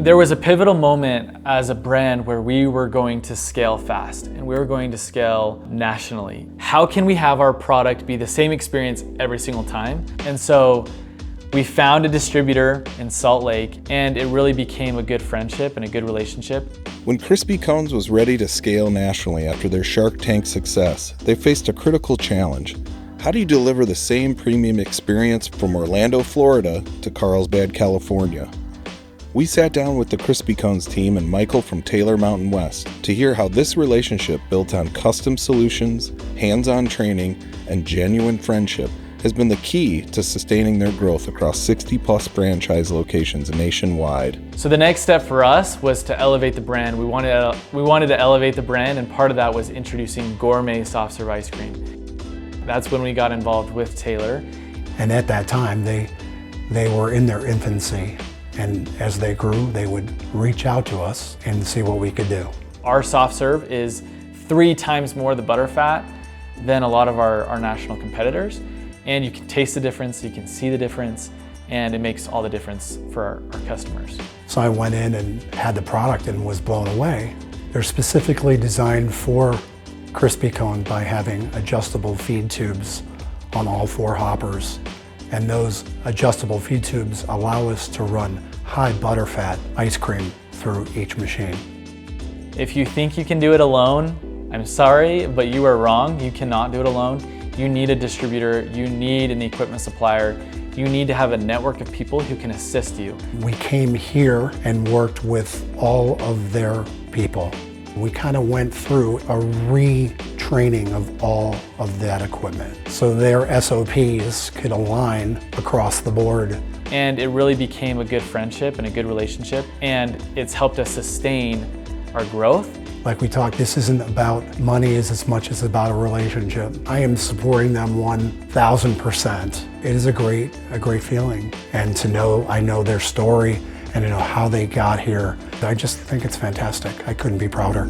There was a pivotal moment as a brand where we were going to scale fast and we were going to scale nationally. How can we have our product be the same experience every single time? And so we found a distributor in Salt Lake, and it really became a good friendship and a good relationship. When Crispy Cones was ready to scale nationally after their Shark Tank success, they faced a critical challenge. How do you deliver the same premium experience from Orlando, Florida to Carlsbad, California? We sat down with the Crispy Cones team and Michael from Taylor Mountain West to hear how this relationship, built on custom solutions, hands-on training, and genuine friendship, has been the key to sustaining their growth across 60-plus franchise locations nationwide. So the next step for us was to elevate the brand. We wanted to elevate the brand, and part of that was introducing gourmet soft serve ice cream. That's when we got involved with Taylor. And at that time, they were in their infancy, and as they grew, they would reach out to us and see what we could do. Our soft serve is 3 times more the butterfat than a lot of our national competitors. And you can taste the difference, you can see the difference, and it makes all the difference for our customers. So I went in and had the product and was blown away. They're specifically designed for Crispy Cone by having adjustable feed tubes on all 4 hoppers. And those adjustable feed tubes allow us to run high butterfat ice cream through each machine. If you think you can do it alone, I'm sorry, but you are wrong. You cannot do it alone. You need a distributor, you need an equipment supplier, you need to have a network of people who can assist you. We came here and worked with all of their people. We kind of went through a retraining of all of that equipment so their SOPs could align across the board. And it really became a good friendship and a good relationship, and it's helped us sustain our growth. Like we talked, this isn't about money as much as about a relationship. I am supporting them 1,000%. It is a great feeling. And to know, I know their story and to know how they got here, I just think it's fantastic. I couldn't be prouder.